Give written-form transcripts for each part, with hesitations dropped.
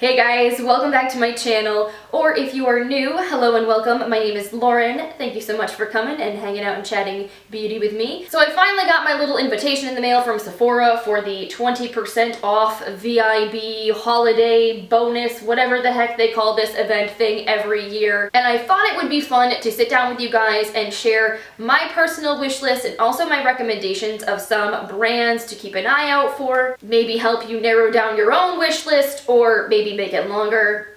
Hey guys, welcome back to my channel, or if you are new, hello and welcome. My name is Lauren. Thank you so much for coming and hanging out and chatting beauty with me. So I finally got my little invitation in the mail from Sephora for the 20% off VIB holiday bonus, whatever the heck they call this event thing every year. And I thought it would be fun to sit down with you guys and share my personal wish list and also my recommendations of some brands to keep an eye out for, maybe help you narrow down your own wish list, or maybe make it longer.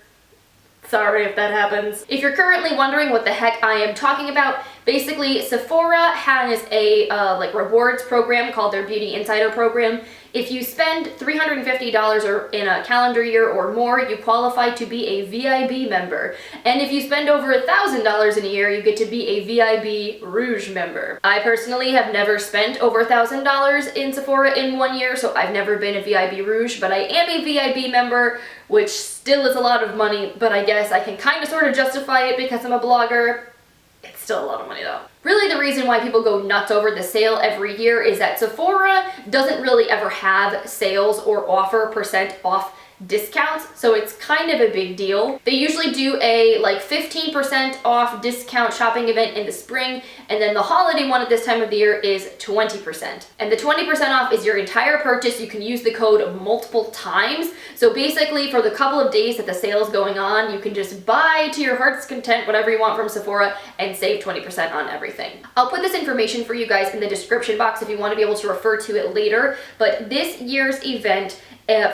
Sorry if that happens. If you're currently wondering what the heck I am talking about, basically Sephora has a rewards program called their Beauty Insider program. If you spend $350 or in a calendar year or more, you qualify to be a VIB member. And if you spend over $1,000 in a year, you get to be a VIB Rouge member. I personally have never spent over $1,000 in Sephora in 1 year, so I've never been a VIB Rouge, but I am a VIB member, which still is a lot of money, but I guess I can kind of sort of justify it because I'm a blogger. It's still a lot of money though. Really the reason why people go nuts over the sale every year is that Sephora doesn't really ever have sales or offer percent off discounts, so it's kind of a big deal. They usually do a 15% off discount shopping event in the spring, and then the holiday one at this time of the year is 20%. And the 20% off is your entire purchase. You can use the code multiple times. So basically for the couple of days that the sale is going on, you can just buy to your heart's content whatever you want from Sephora and save 20% on everything. I'll put this information for you guys in the description box if you want to be able to refer to it later, but this year's event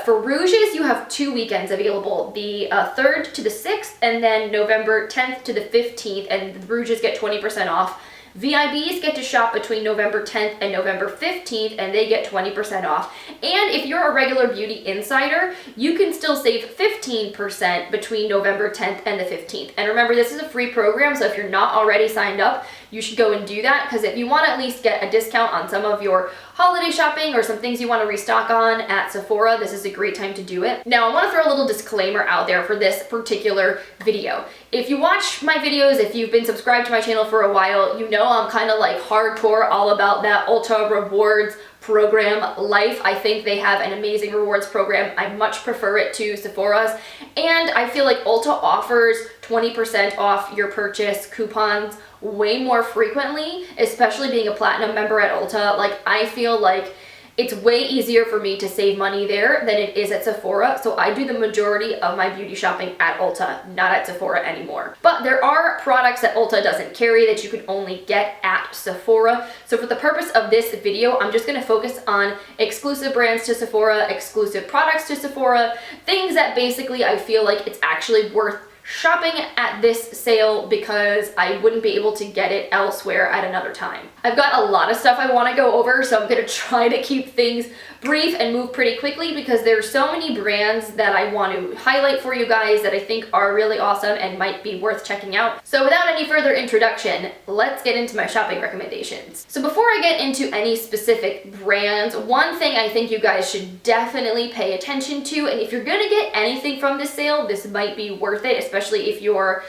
for Rouges, you have 2 weekends available, the 3rd to the 6th, and then November 10th to the 15th, and the Rouges get 20% off. VIBs get to shop between November 10th and November 15th, and they get 20% off. And if you're a regular beauty insider, you can still save 15% between November 10th and the 15th. And remember, this is a free program, so if you're not already signed up, you should go and do that, because if you want to at least get a discount on some of your holiday shopping or some things you want to restock on at Sephora, this is a great time to do it. Now, I want to throw a little disclaimer out there for this particular video. If you watch my videos, if you've been subscribed to my channel for a while, you know I'm kind of like hardcore all about that Ulta rewards program life. I think they have an amazing rewards program. I much prefer it to Sephora's, and I feel like Ulta offers 20% off your purchase coupons way more frequently, especially being a platinum member at Ulta. Like, I feel like it's way easier for me to save money there than it is at Sephora, so I do the majority of my beauty shopping at Ulta, not at Sephora anymore. But there are products that Ulta doesn't carry that you can only get at Sephora. So for the purpose of this video, I'm just going to focus on exclusive brands to Sephora, exclusive products to Sephora, things that basically I feel like it's actually worth shopping at this sale because I wouldn't be able to get it elsewhere at another time. I've got a lot of stuff I want to go over, so I'm going to try to keep things brief and move pretty quickly because there's so many brands that I want to highlight for you guys that I think are really awesome and might be worth checking out. So without any further introduction, let's get into my shopping recommendations. So before I get into any specific brands, one thing I think you guys should definitely pay attention to, and if you're going to get anything from this sale, this might be worth it, especially if you're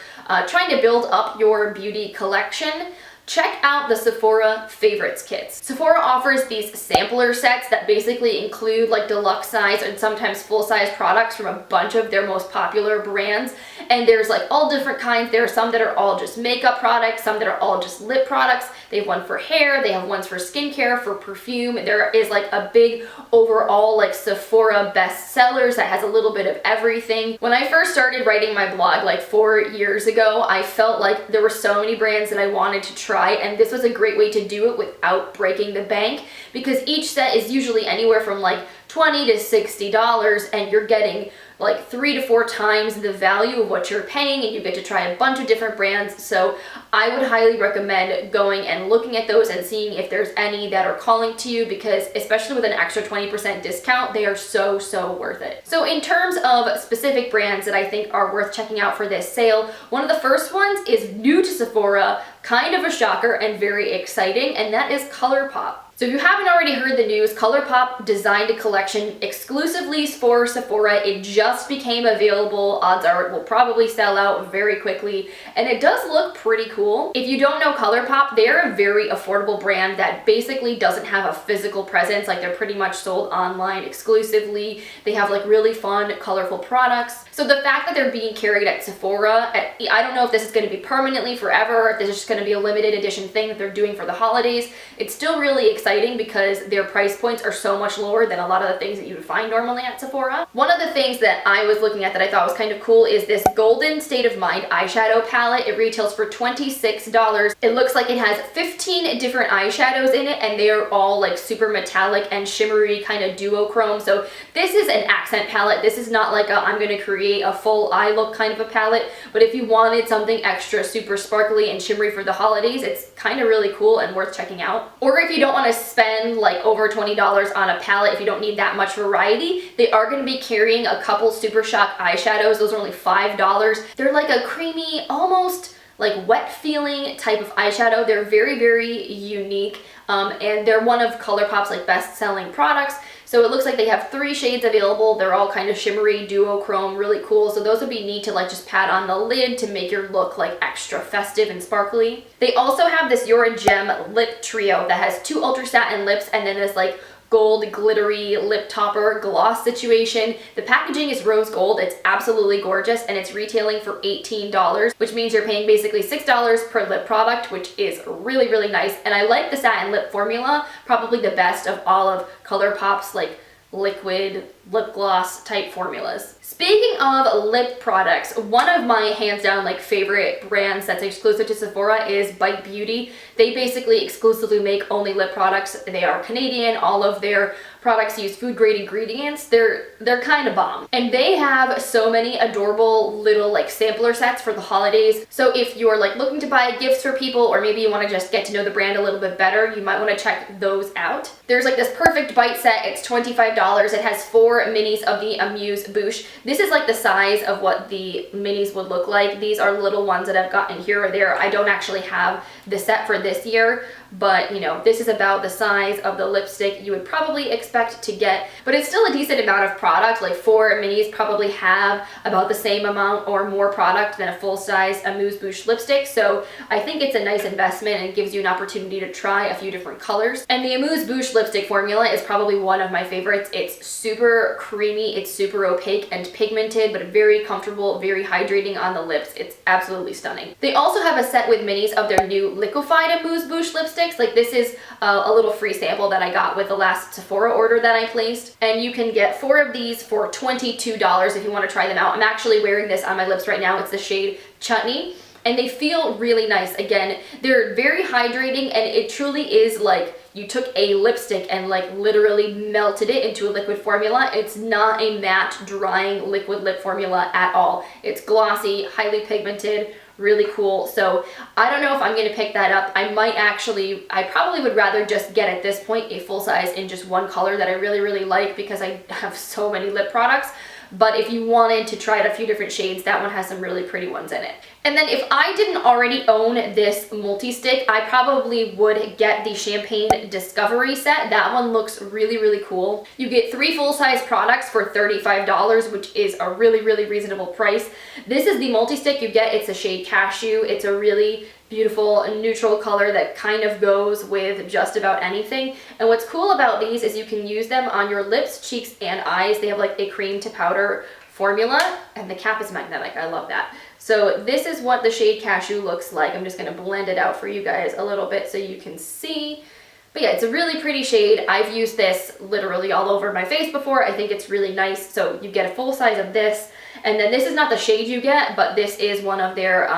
trying to build up your beauty collection. Check out the Sephora Favorites Kits. Sephora offers these sampler sets that basically include like deluxe size and sometimes full-size products from a bunch of their most popular brands. And there's like all different kinds. There are some that are all just makeup products, some that are all just lip products. They have one for hair, they have ones for skincare, for perfume. There is like a big overall like Sephora bestsellers that has a little bit of everything. When I first started writing my blog like 4 years ago, I felt like there were so many brands that I wanted to try, and this was a great way to do it without breaking the bank, because each set is usually anywhere from like $20 to $60, and you're getting like 3 to 4 times the value of what you're paying, and you get to try a bunch of different brands. So I would highly recommend going and looking at those and seeing if there's any that are calling to you, because especially with an extra 20% discount, they are so worth it. So in terms of specific brands that I think are worth checking out for this sale, one of the first ones is new to Sephora, kind of a shocker and very exciting, and that is Colourpop. So So if you haven't already heard the news, Colourpop designed a collection exclusively for Sephora. It just became available. Odds are it will probably sell out very quickly, and it does look pretty cool. If you don't know Colourpop, they're a very affordable brand that basically doesn't have a physical presence. Like, they're pretty much sold online exclusively. They have like really fun, colorful products. So the fact that they're being carried at Sephora, I don't know if this is going to be permanently forever, if this is just going to be a limited edition thing that they're doing for the holidays. It's still really exciting because their price points are so much lower than a lot of the things that you would find normally at Sephora. One of the things that I was looking at that I thought was kind of cool is this Golden State of Mind eyeshadow palette. It retails for $26. It looks like it has 15 different eyeshadows in it, and they are all like super metallic and shimmery, kind of duochrome. So this is an accent palette. This is not like I'm going to create a full eye look kind of a palette, but if you wanted something extra super sparkly and shimmery for the holidays, it's kind of really cool and worth checking out. Or if you don't want to spend like over $20 on a palette, if you don't need that much variety, they are going to be carrying a couple Super Shock eyeshadows. Those are only $5. They're like a creamy, almost like wet feeling type of eyeshadow. They're very, very unique, and they're one of Colourpop's like best-selling products. So it looks like they have 3 shades available. They're all kind of shimmery, duochrome, really cool. So those would be neat to like just pat on the lid to make your look like extra festive and sparkly. They also have this You're a Gem lip trio that has 2 ultra satin lips and then this like gold glittery lip topper gloss situation. The packaging is rose gold. It's absolutely gorgeous, and it's retailing for $18, which means you're paying basically $6 per lip product, which is really, really nice. And I like the satin lip formula, probably the best of all of Colourpop's like liquid lip gloss type formulas. Speaking of lip products, one of my hands down like favorite brands that's exclusive to Sephora is VIB Beauty. They basically exclusively make only lip products. They are Canadian. All of their products use food grade ingredients. They're kind of bomb. And they have so many adorable little like sampler sets for the holidays. So if you're like looking to buy gifts for people, or maybe you want to just get to know the brand a little bit better, you might want to check those out. There's like this perfect bite set. It's $25. It has 4 minis of the Amuse Bouche. This is like the size of what the minis would look like. These are little ones that I've gotten here or there. I don't actually have the set for this year, but you know, this is about the size of the lipstick you would probably expect to get, but it's still a decent amount of product. Like 4 minis probably have about the same amount or more product than a full-size Amuse Bouche lipstick, so I think it's a nice investment and gives you an opportunity to try a few different colors. And the Amuse Bouche lipstick formula is probably one of my favorites. It's super creamy, it's super opaque and pigmented, but very comfortable, very hydrating on the lips. It's absolutely stunning. They also have a set with minis of their new Liquified Amuse Bouche lipsticks. Like, this is a little free sample that I got with the last Sephora order that I placed, and you can get 4 of these for $22 if you want to try them out. I'm actually wearing this on my lips right now. It's the shade Chutney, and they feel really nice. Again, they're very hydrating, and it truly is like you took a lipstick and like literally melted it into a liquid formula. It's not a matte, drying liquid lip formula at all. It's glossy, highly pigmented, really cool. So I don't know if I'm going to pick that up. I probably would rather just get at this point a full size in just one color that I really, really like, because I have so many lip products. But if you wanted to try out a few different shades, that one has some really pretty ones in it. And then if I didn't already own this multi-stick, I probably would get the Champagne Discovery set. That one looks really, really cool. You get 3 full-size products for $35, which is a really, really reasonable price. This is the multi-stick you get. It's a shade Cashew. It's a really beautiful neutral color that kind of goes with just about anything. And what's cool about these is you can use them on your lips, cheeks, and eyes. They have like a cream to powder formula, and the cap is magnetic. I love that. So this is what the shade Cashew looks like. I'm just going to blend it out for you guys a little bit so you can see. But yeah, it's a really pretty shade. I've used this literally all over my face before. I think it's really nice. So you get a full size of this. And then this is not the shade you get, but this is one of their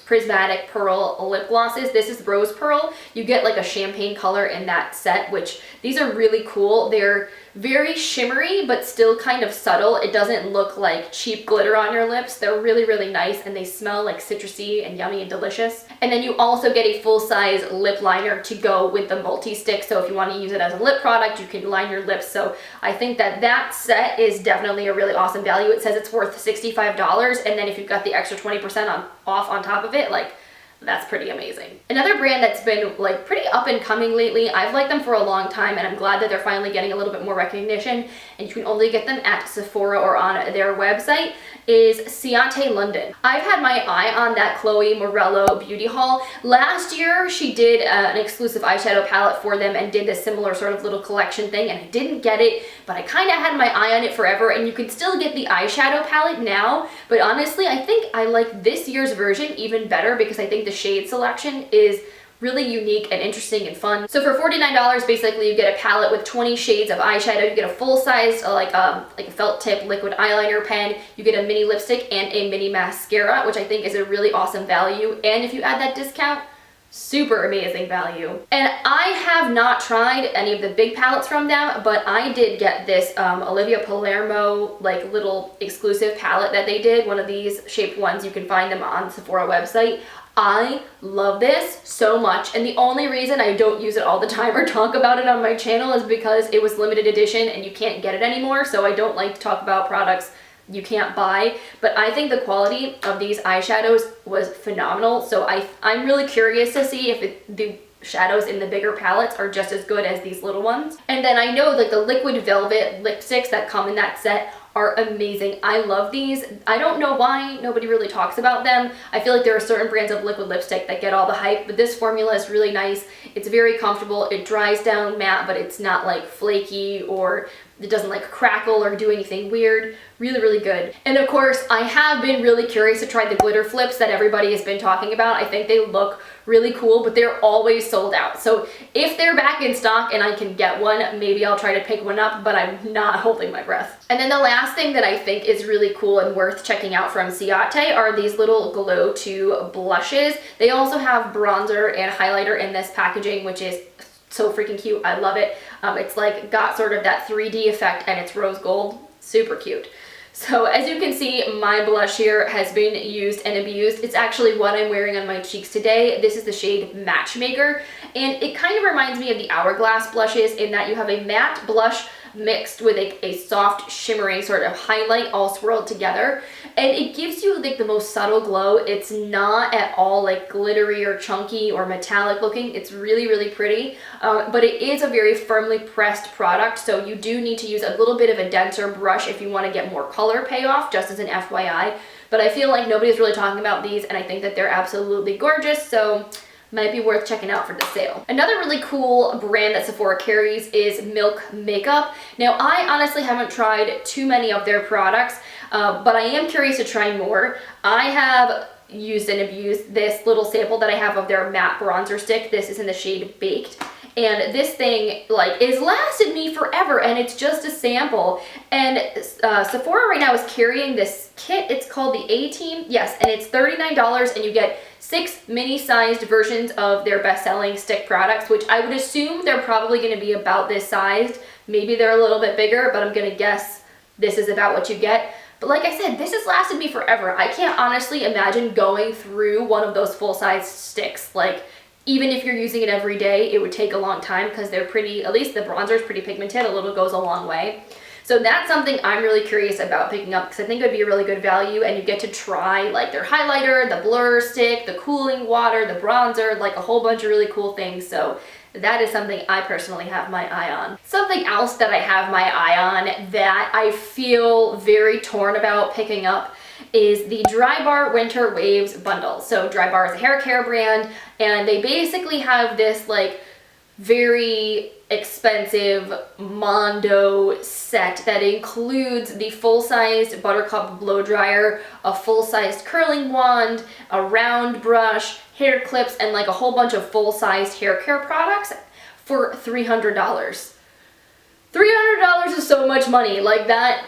prismatic pearl lip glosses. This is rose pearl. You get like a champagne color in that set, which these are really cool. They're very shimmery, but still kind of subtle. It doesn't look like cheap glitter on your lips. They're really, really nice, and they smell like citrusy and yummy and delicious. And then you also get a full-size lip liner to go with the multi-stick. So if you want to use it as a lip product, you can line your lips. So I think that that set is definitely a really awesome value. It says it's worth $65, and then if you've got the extra 20% off on top of it, like, That's pretty amazing. Another brand that's been like pretty up and coming lately, I've liked them for a long time and I'm glad that they're finally getting a little bit more recognition, and you can only get them at Sephora or on their website, is Ciate London. I've had my eye on that Chloe Morello beauty haul. Last year she did an exclusive eyeshadow palette for them and did a similar sort of little collection thing, and I didn't get it, but I kind of had my eye on it forever, and you can still get the eyeshadow palette now, but honestly I think I like this year's version even better because I think the shade selection is really unique and interesting and fun. So for $49, basically you get a palette with 20 shades of eyeshadow. You get a full-size like a felt tip liquid eyeliner pen. You get a mini lipstick and a mini mascara, which I think is a really awesome value. And if you add that discount, super amazing value. And I have not tried any of the big palettes from them, but I did get this Olivia Palermo like little exclusive palette that they did, one of these shaped ones. You can find them on the Sephora website. I love this so much, and the only reason I don't use it all the time or talk about it on my channel is because it was limited edition and you can't get it anymore, so I don't like to talk about products you can't buy. But I think the quality of these eyeshadows was phenomenal, so I'm really curious to see if the shadows in the bigger palettes are just as good as these little ones. And then I know like the liquid velvet lipsticks that come in that set are amazing. I love these. I don't know why nobody really talks about them. I feel like there are certain brands of liquid lipstick that get all the hype, but this formula is really nice. It's very comfortable. It dries down matte, but it's not like flaky, or it doesn't like crackle or do anything weird. Really, really good. And of course, I have been really curious to try the glitter flips that everybody has been talking about. I think they look really cool, but they're always sold out. So if they're back in stock and I can get one, maybe I'll try to pick one up, but I'm not holding my breath. And then the last thing that I think is really cool and worth checking out from Ciate are these little Glow 2 blushes. They also have bronzer and highlighter in this packaging, which is so freaking cute. I love it. It's like got sort of that 3D effect and it's rose gold. Super cute. So as you can see, my blush here has been used and abused. It's actually what I'm wearing on my cheeks today. This is the shade Matchmaker, and it kind of reminds me of the Hourglass blushes in that you have a matte blush mixed with a soft shimmering sort of highlight all swirled together, and it gives you like the most subtle glow. It's not at all like glittery or chunky or metallic looking. It's really, really pretty, but it is a very firmly pressed product, so you do need to use a little bit of a denser brush if you want to get more color payoff, just as an FYI. But I feel like nobody's really talking about these, and I think that they're absolutely gorgeous, so might be worth checking out for the sale. Another really cool brand that Sephora carries is Milk Makeup. Now, I honestly haven't tried too many of their products, but I am curious to try more. I have used and abused this little sample that I have of their matte bronzer stick. This is in the shade Baked. And this thing like is lasted me forever, and it's just a sample. And Sephora right now is carrying this kit. It's called the A-Team. Yes, and it's $39, and you get 6 mini-sized versions of their best-selling stick products, which I would assume they're probably going to be about this sized. Maybe they're a little bit bigger, but I'm going to guess this is about what you get. But like I said, this has lasted me forever. I can't honestly imagine going through one of those full-size sticks. Like, even if you're using it every day, it would take a long time because they're pretty, at least the bronzer is pretty pigmented. A little goes a long way. So that's something I'm really curious about picking up because I think it would be a really good value, and you get to try like their highlighter, the blur stick, the cooling water, the bronzer, like a whole bunch of really cool things. So that is something I personally have my eye on. Something else that I have my eye on that I feel very torn about picking up is the Drybar Winter Waves bundle. So Drybar is a hair care brand, and they basically have this like very expensive Mondo set that includes the full-sized Buttercup blow dryer, a full-sized curling wand, a round brush, hair clips, and like a whole bunch of full-sized hair care products for $300. $300 is so much money. Like that,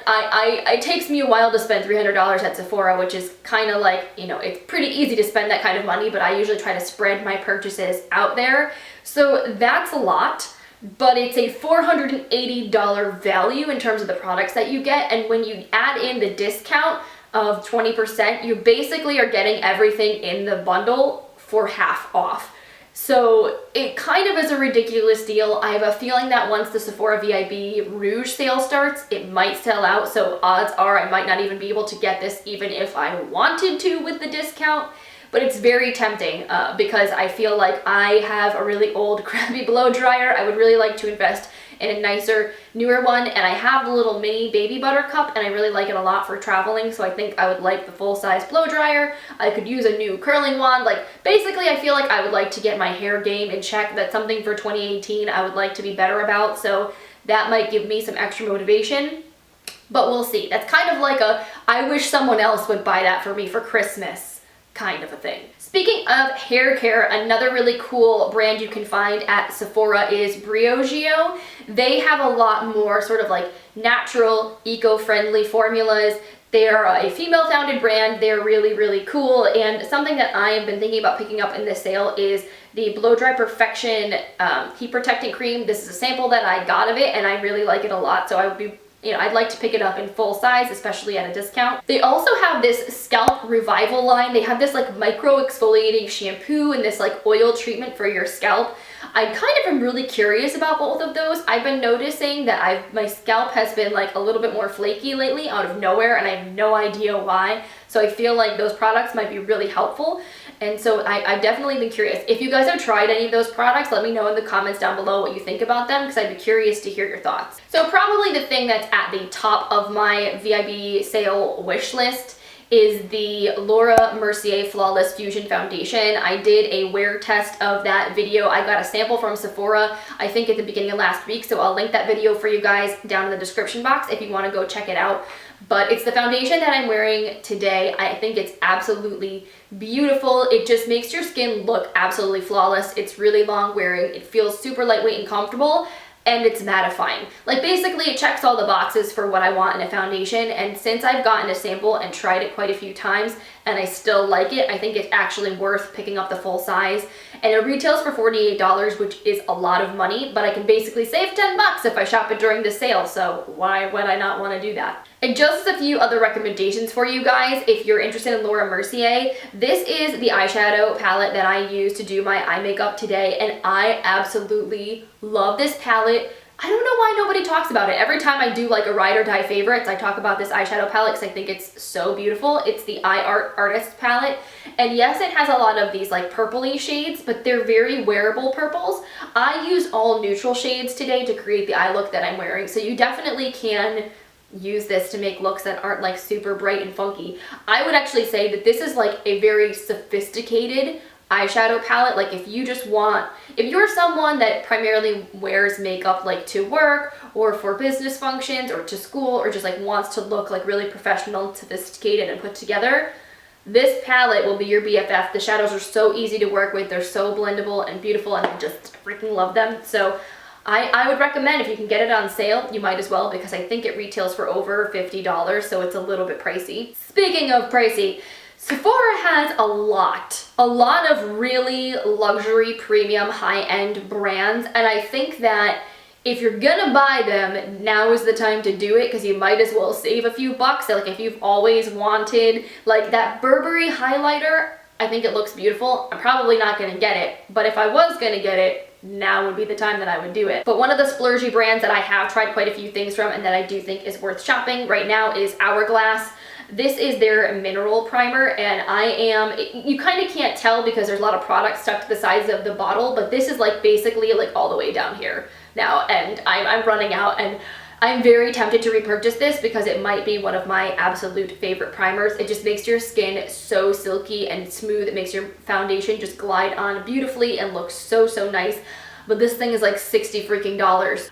it takes me a while to spend $300 at Sephora, which is kind of like, you know, it's pretty easy to spend that kind of money, but I usually try to spread my purchases out there. So that's a lot, but it's a $480 value in terms of the products that you get. And when you add in the discount of 20%, you basically are getting everything in the bundle for half off. So it kind of is a ridiculous deal. I have a feeling that once the Sephora VIB Rouge sale starts, it might sell out. So odds are I might not even be able to get this even if I wanted to with the discount. but it's very tempting because I feel like I have a really old crappy blow dryer. I would really like to invest in a nicer, newer one, and I have the little mini baby butter cup, and I really like it a lot for traveling, so I think I would like the full-size blow dryer. I could use a new curling wand. Like, basically, I feel like I would like to get my hair game in check. That's something for 2018 I would like to be better about, so that might give me some extra motivation, but we'll see. That's kind of like a, I wish someone else would buy that for me for Christmas kind of a thing. Speaking of hair care, another really cool brand you can find at Sephora is Briogeo. They have a lot more sort of like natural, eco-friendly formulas. They are a female-founded brand. They're really, really cool, and something that I have been thinking about picking up in this sale is the Blow Dry Perfection Heat Protectant Cream. This is a sample that I got of it, and I really like it a lot, so I would be, I'd like to pick it up in full size, especially at a discount. They also have this Scalp Revival line. They have this like micro-exfoliating shampoo and this like oil treatment for your scalp. I kind of am really curious about both of those. I've been noticing that my scalp has been like a little bit more flaky lately out of nowhere, and I have no idea why. So I feel like those products might be really helpful. And so I've definitely been curious. If you guys have tried any of those products, let me know in the comments down below what you think about them, because I'd be curious to hear your thoughts. So probably the thing that's at the top of my VIB sale wish list is the Laura Mercier Flawless Fusion Foundation. I did a wear test of that video. I got a sample from Sephora, I think at the beginning of last week, so I'll link that video for you guys down in the description box if you want to go check it out. But it's the foundation that I'm wearing today. I think it's absolutely beautiful. It just makes your skin look absolutely flawless. It's really long wearing. It feels super lightweight and comfortable, and it's mattifying. Like, basically it checks all the boxes for what I want in a foundation, and since I've gotten a sample and tried it quite a few times and I still like it, I think it's actually worth picking up the full size. And it retails for $48, which is a lot of money, but I can basically save 10 bucks if I shop it during the sale, so why would I not want to do that? And just a few other recommendations for you guys if you're interested in Laura Mercier. This is the eyeshadow palette that I use to do my eye makeup today, and I absolutely love this palette. I don't know why nobody talks about it. Every time I do like a ride or die favorites, I talk about this eyeshadow palette because I think it's so beautiful. It's the Artist palette, and yes, it has a lot of these like purpley shades, but they're very wearable purples. I use all neutral shades today to create the eye look that I'm wearing, so you definitely can use this to make looks that aren't like super bright and funky. I would actually say that this is like a very sophisticated eyeshadow palette. Like, if you're someone that primarily wears makeup like to work or for business functions or to school, or just like wants to look like really professional, sophisticated, and put together, this palette will be your BFF. The shadows are so easy to work with. They're so blendable and beautiful, and I just freaking love them. So I would recommend, if you can get it on sale, you might as well, because I think it retails for over $50, so it's a little bit pricey. Speaking of pricey, Sephora has a lot of really luxury, premium, high-end brands, and I think that if you're gonna buy them, now is the time to do it, because you might as well save a few bucks. So, like, if you've always wanted like that Burberry highlighter, I think it looks beautiful. I'm probably not gonna get it, but if I was gonna get it, now would be the time that I would do it. But one of the splurgy brands that I have tried quite a few things from and that I do think is worth shopping right now is Hourglass. This is their mineral primer, and you kind of can't tell because there's a lot of product stuck to the sides of the bottle, but this is like basically like all the way down here now, and I'm running out, and I'm very tempted to repurchase this because it might be one of my absolute favorite primers. It just makes your skin so silky and smooth. It makes your foundation just glide on beautifully and look so, so nice. But this thing is like $60 freaking.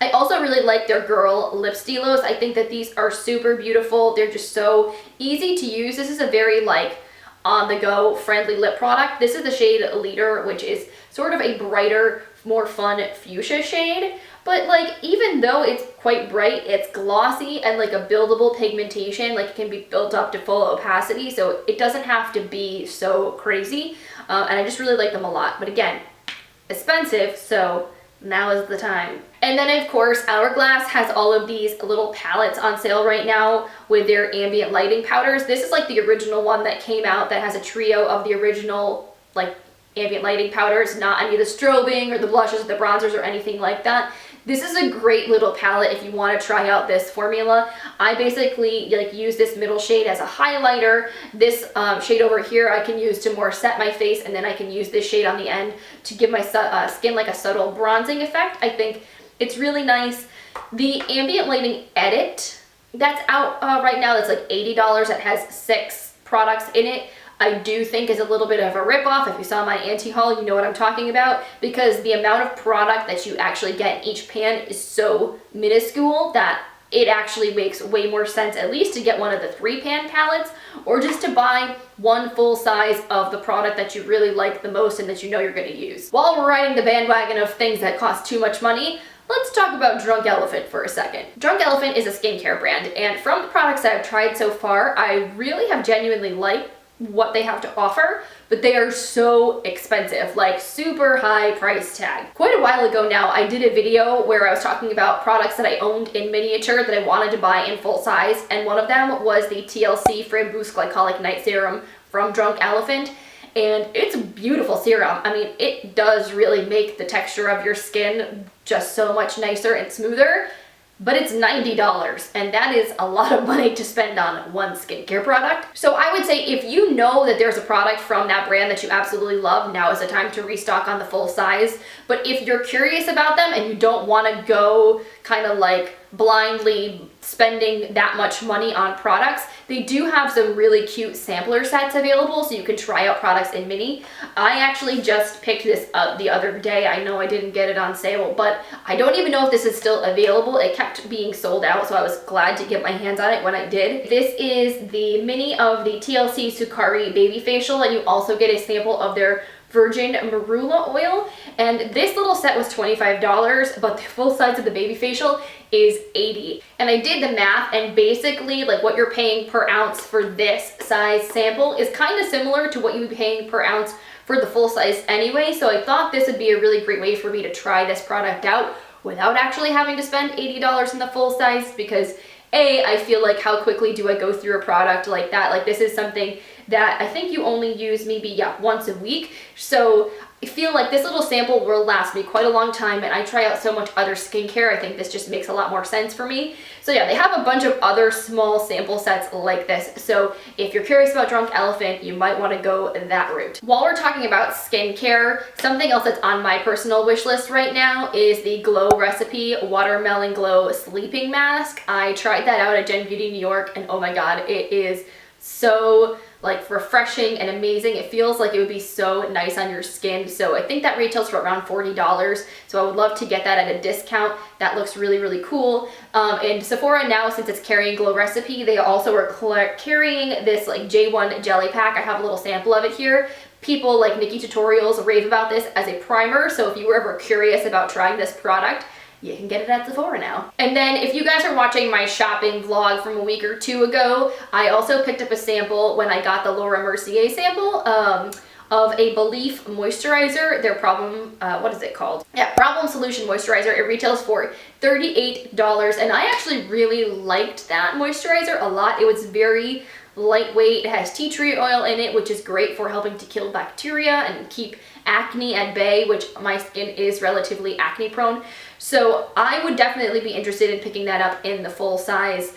I also really like their Girl lip stilos. I think that these are super beautiful. They're just so easy to use. This is a very like on-the-go friendly lip product. This is the shade Leader, which is sort of a brighter, more fun fuchsia shade. But like, even though it's quite bright, it's glossy and like a buildable pigmentation. Like, it can be built up to full opacity, so it doesn't have to be so crazy. And I just really like them a lot. But again, expensive, so now is the time. And then of course, Hourglass has all of these little palettes on sale right now with their ambient lighting powders. This is like the original one that came out that has a trio of the original like ambient lighting powders, not any of the strobing or the blushes or the bronzers or anything like that. This is a great little palette if you want to try out this formula. I basically like use this middle shade as a highlighter. This shade over here I can use to more set my face, and then I can use this shade on the end to give my skin like a subtle bronzing effect. I think it's really nice. The ambient lighting edit that's out right now, that's like $80. It has 6 products in it. I do think is a little bit of a ripoff. If you saw my anti-haul, you know what I'm talking about, because the amount of product that you actually get in each pan is so minuscule that it actually makes way more sense at least to get one of the 3-pan palettes, or just to buy one full size of the product that you really like the most and that you know you're going to use. While we're riding the bandwagon of things that cost too much money, let's talk about Drunk Elephant for a second. Drunk Elephant is a skincare brand, and from the products that I've tried so far, I really have genuinely liked what they have to offer, but they are so expensive, like super high price tag. Quite a while ago now, I did a video where I was talking about products that I owned in miniature that I wanted to buy in full size, and one of them was the TLC Framboos Glycolic Night Serum from Drunk Elephant. And it's a beautiful serum. I mean, it does really make the texture of your skin just so much nicer and smoother, but it's $90, and that is a lot of money to spend on one skincare product. So I would say if you know that there's a product from that brand that you absolutely love, now is the time to restock on the full size. But if you're curious about them and you don't want to go kind of like blindly spending that much money on products, they do have some really cute sampler sets available so you can try out products in mini. I actually just picked this up the other day. I know I didn't get it on sale, but I don't even know if this is still available. It kept being sold out, so I was glad to get my hands on it when I did. This is the mini of the TLC Sukari Baby Facial, and you also get a sample of their virgin marula oil, and this little set was $25, but the full size of the baby facial is $80. And I did the math, and basically like what you're paying per ounce for this size sample is kind of similar to what you'd be paying per ounce for the full size anyway, so I thought this would be a really great way for me to try this product out without actually having to spend $80 in the full size, because I feel like how quickly do I go through a product like that? Like this is something that I think you only use maybe once a week, so I feel like this little sample will last me quite a long time, and I try out so much other skincare. I think this just makes a lot more sense for me. So yeah, they have a bunch of other small sample sets like this, so if you're curious about Drunk Elephant, you might want to go that route. While we're talking about skincare, something else that's on my personal wish list right now is the Glow Recipe Watermelon Glow Sleeping Mask. I tried that out at Gen Beauty New York, and oh my god, it is so like refreshing and amazing. It feels like it would be so nice on your skin. So I think that retails for around $40. So I would love to get that at a discount. That looks really, really cool. And Sephora now, since it's carrying Glow Recipe, they also are carrying this like J1 jelly pack. I have a little sample of it here. People like Nikki Tutorials rave about this as a primer. So if you were ever curious about trying this product, you can get it at Sephora now. And then if you guys are watching my shopping vlog from a week or two ago, I also picked up a sample when I got the Laura Mercier sample of a Belief moisturizer. Their what is it called? Yeah, Problem Solution Moisturizer. It retails for $38, and I actually really liked that moisturizer a lot. It was very lightweight. It has tea tree oil in it, which is great for helping to kill bacteria and keep acne at bay, which my skin is relatively acne prone. So I would definitely be interested in picking that up in the full size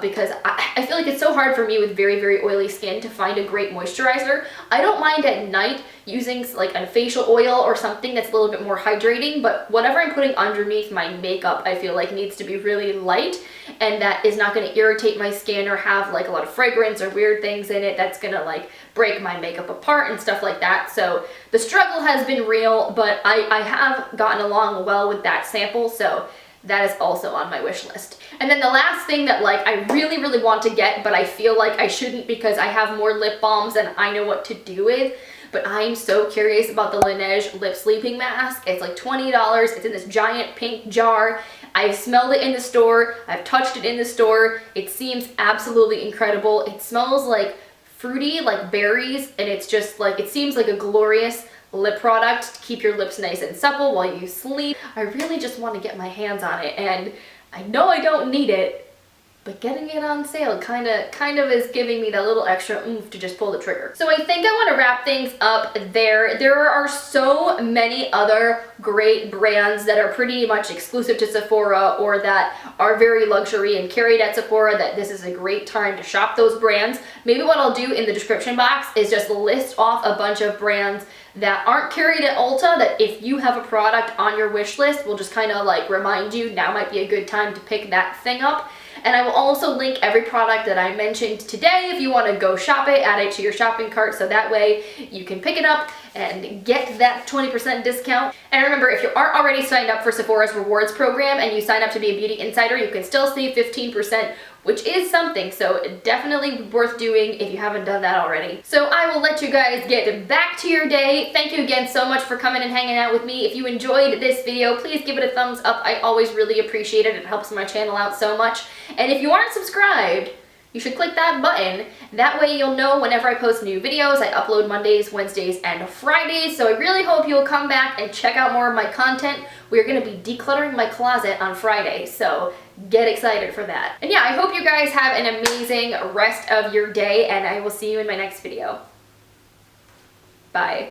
because I feel like it's so hard for me with very, very oily skin to find a great moisturizer. I don't mind at night using like a facial oil or something that's a little bit more hydrating, but whatever I'm putting underneath my makeup, I feel like needs to be really light, and that is not going to irritate my skin or have like a lot of fragrance or weird things in it that's going to like break my makeup apart and stuff like that. So the struggle has been real, but I have gotten along well with that sample, so that is also on my wish list. And then the last thing that like I really, really want to get, but I feel like I shouldn't because I have more lip balms than I know what to do with, but I'm so curious about the Laneige Lip Sleeping Mask. It's like $20. It's in this giant pink jar. I've smelled it in the store. I've touched it in the store. It seems absolutely incredible. It smells like fruity, like berries, and it's just like, it seems like a glorious lip product to keep your lips nice and supple while you sleep. I really just want to get my hands on it, and I know I don't need it, but getting it on sale kind of is giving me that little extra oomph to just pull the trigger. So I think I want to wrap things up there. There are so many other great brands that are pretty much exclusive to Sephora or that are very luxury and carried at Sephora that this is a great time to shop those brands. Maybe what I'll do in the description box is just list off a bunch of brands that aren't carried at Ulta that if you have a product on your wish list will just kind of like remind you now might be a good time to pick that thing up. And I will also link every product that I mentioned today if you want to go shop it, add it to your shopping cart so that way you can pick it up and get that 20% discount. And remember, if you aren't already signed up for Sephora's rewards program and you sign up to be a beauty insider, you can still save 15%, which is something, so definitely worth doing if you haven't done that already. So I will let you guys get back to your day. Thank you again so much for coming and hanging out with me. If you enjoyed this video, please give it a thumbs up. I always really appreciate it. It helps my channel out so much. And if you aren't subscribed, you should click that button. That way you'll know whenever I post new videos. I upload Mondays, Wednesdays, and Fridays, so I really hope you'll come back and check out more of my content. We're gonna be decluttering my closet on Friday, so get excited for that. And yeah, I hope you guys have an amazing rest of your day, and I will see you in my next video. Bye.